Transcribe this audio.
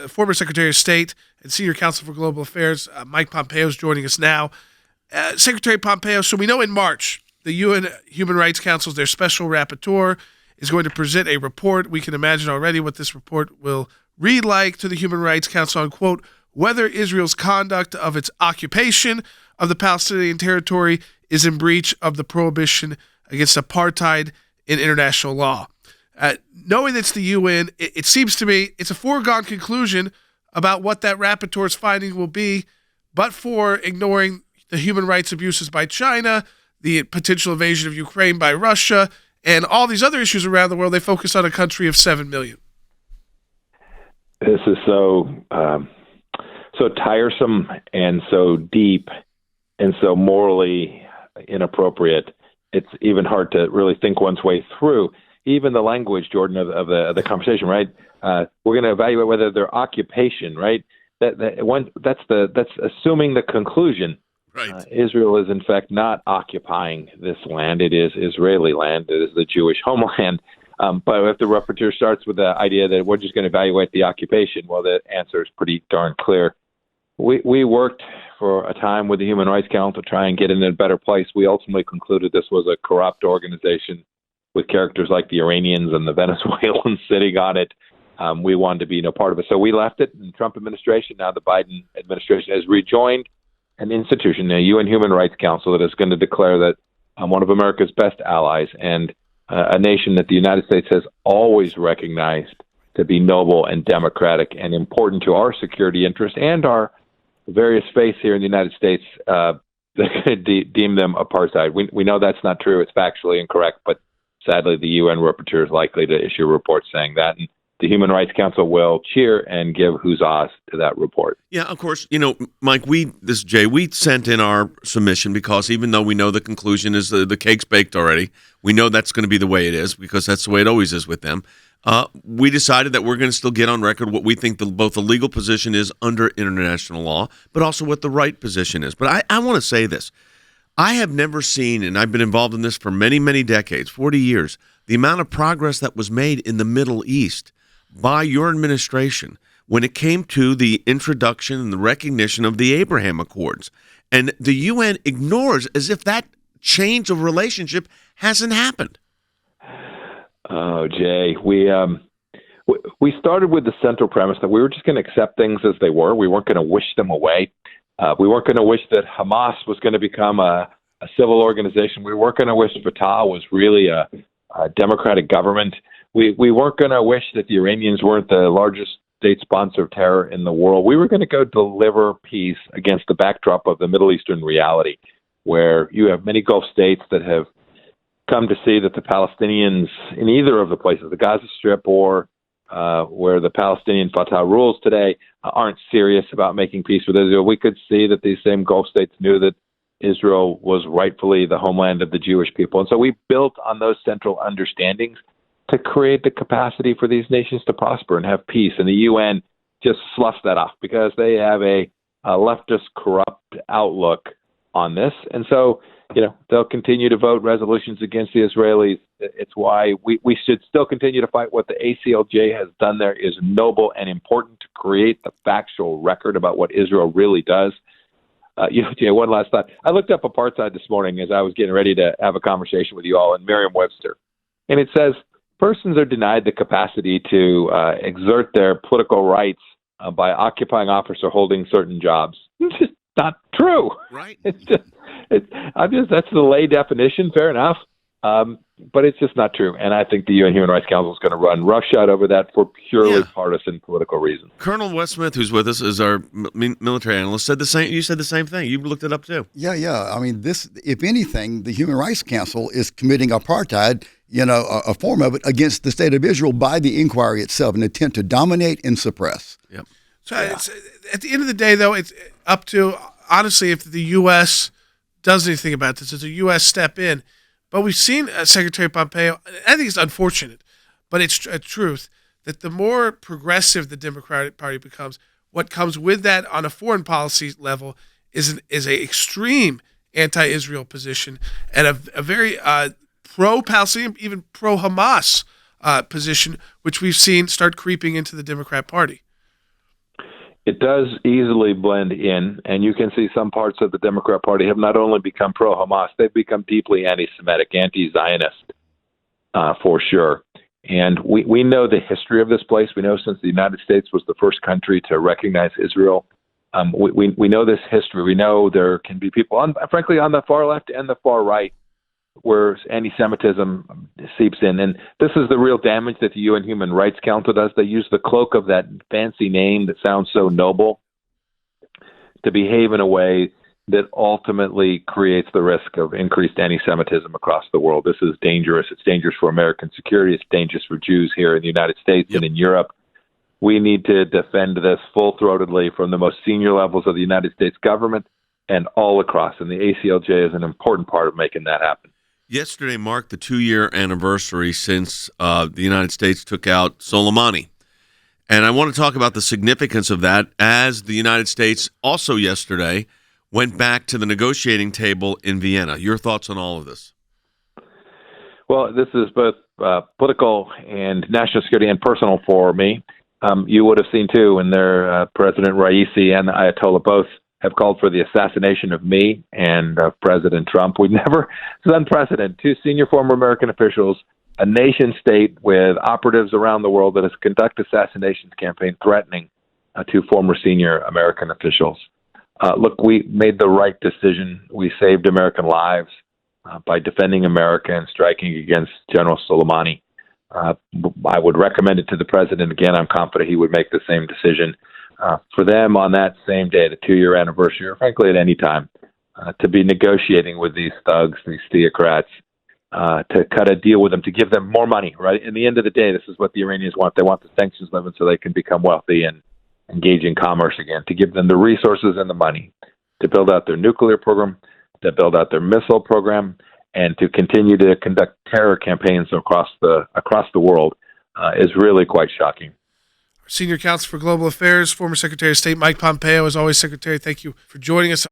former Secretary of State and Senior Counsel for Global Affairs, Mike Pompeo, is joining us now. Secretary Pompeo, so we know in March, the UN Human Rights Council, their special rapporteur, is going to present a report. We can imagine already what this report will read like to the Human Rights Council on, quote, whether Israel's conduct of its occupation of the Palestinian territory is in breach of the prohibition against apartheid in international law. Knowing it's the UN, it seems to me it's a foregone conclusion about what that rapporteur's finding will be, but for ignoring the human rights abuses by China, the potential invasion of Ukraine by Russia, and all these other issues around the world, they focus on a country of 7 million. This is so tiresome and so deep and so morally inappropriate. It's even hard to really think one's way through. Even the language, Jordan, of the conversation, right? We're going to evaluate whether their occupation, right? That's assuming the conclusion. Right. Israel is in fact not occupying this land. It is Israeli land. It is the Jewish homeland. But if the rapporteur starts with the idea that we're just going to evaluate the occupation, well, the answer is pretty darn clear. We worked for a time with the Human Rights Council to try and get in a better place. We ultimately concluded this was a corrupt organization with characters like the Iranians and the Venezuelans sitting on it. We wanted to be no part of it. So we left it. And the Trump administration, now the Biden administration, has rejoined an institution, the UN Human Rights Council, that is going to declare that one of America's best allies and a nation that the United States has always recognized to be noble and democratic and important to our security interests and our various faiths here in the United States, they're going to deem them apartheid. We know that's not true. It's factually incorrect, but sadly, the UN rapporteur is likely to issue a report saying that. And the Human Rights Council will cheer and give huzzas to that report. Yeah, of course. Mike, this is Jay. We sent in our submission because even though we know the conclusion is the cake's baked already, we know that's going to be the way it is because that's the way it always is with them. We decided that we're going to still get on record what we think both the legal position is under international law, but also what the right position is. But I want to say this. I have never seen, and I've been involved in this for many, many decades, 40 years, the amount of progress that was made in the Middle East by your administration when it came to the introduction and the recognition of the Abraham Accords. And the UN ignores as if that change of relationship hasn't happened. Oh, Jay, we started with the central premise that we were just going to accept things as they were. We weren't going to wish them away. We weren't going to wish that Hamas was going to become a civil organization. We weren't going to wish Fatah was really a democratic government. We weren't going to wish that the Iranians weren't the largest state sponsor of terror in the world. We were going to go deliver peace against the backdrop of the Middle Eastern reality, where you have many Gulf states that have come to see that the Palestinians in either of the places, the Gaza Strip or where the Palestinian Fatah rules today, aren't serious about making peace with Israel. We could see that these same Gulf states knew that Israel was rightfully the homeland of the Jewish people. And so we built on those central understandings to create the capacity for these nations to prosper and have peace. And the UN just sloughs that off because they have a leftist, corrupt outlook on this. And so, they'll continue to vote resolutions against the Israelis. It's why we should still continue to fight. What the ACLJ has done there is noble and important to create the factual record about what Israel really does. One last thought. I looked up apartheid this morning as I was getting ready to have a conversation with you all in Merriam-Webster. And it says, persons are denied the capacity to exert their political rights by occupying office or holding certain jobs. It's just not true. Right. That's the lay definition. Fair enough. But it's just not true. And I think the UN Human Rights Council is going to run roughshod over that for purely partisan political reasons. Colonel Wes Smith, who's with us, is our military analyst, said the same. You said the same thing. You looked it up too. Yeah. I mean, if anything, the Human Rights Council is committing apartheid, a form of it, against the state of Israel by the inquiry itself, an attempt to dominate and suppress. Yep. So it's, at the end of the day, though, it's up to, honestly, if the U.S. does anything about this, does the U.S. step in? But we've seen Secretary Pompeo, I think it's unfortunate, but it's a truth, that the more progressive the Democratic Party becomes, what comes with that on a foreign policy level is a extreme anti-Israel position and a very pro-Palestinian, even pro-Hamas position, which we've seen start creeping into the Democrat Party. it does easily blend in, and you can see some parts of the Democrat Party have not only become pro-Hamas, they've become deeply anti-Semitic, anti-Zionist, for sure. And we know the history of this place. We know since the United States was the first country to recognize Israel, we know this history. We know there can be people, frankly, on the far left and the far right, where anti-Semitism seeps in. And this is the real damage that the UN Human Rights Council does. They use the cloak of that fancy name that sounds so noble to behave in a way that ultimately creates the risk of increased anti-Semitism across the world. This is dangerous. It's dangerous for American security. It's dangerous for Jews here in the United States and in Europe. We need to defend this full-throatedly from the most senior levels of the United States government and all across. And the ACLJ is an important part of making that happen. Yesterday marked the 2-year anniversary since the United States took out Soleimani. And I want to talk about the significance of that as the United States also yesterday went back to the negotiating table in Vienna. Your thoughts on all of this? Well, this is both political and national security and personal for me. You would have seen, too, when their President Raisi and the Ayatollah both have called for the assassination of me and of President Trump. It's unprecedented. 2 senior former American officials, a nation state with operatives around the world that has conducted assassinations campaign threatening 2 former senior American officials. Look, we made the right decision. We saved American lives by defending America and striking against General Soleimani. I would recommend it to the president again. I'm confident he would make the same decision. For them on that same day, the 2-year anniversary, or frankly at any time, to be negotiating with these thugs, these theocrats, to cut a deal with them, to give them more money, right? In the end of the day, this is what the Iranians want. They want the sanctions lifted so they can become wealthy and engage in commerce again, to give them the resources and the money to build out their nuclear program, to build out their missile program, and to continue to conduct terror campaigns across the world is really quite shocking. Senior Counsel for Global Affairs, former Secretary of State Mike Pompeo. As always, Secretary, thank you for joining us.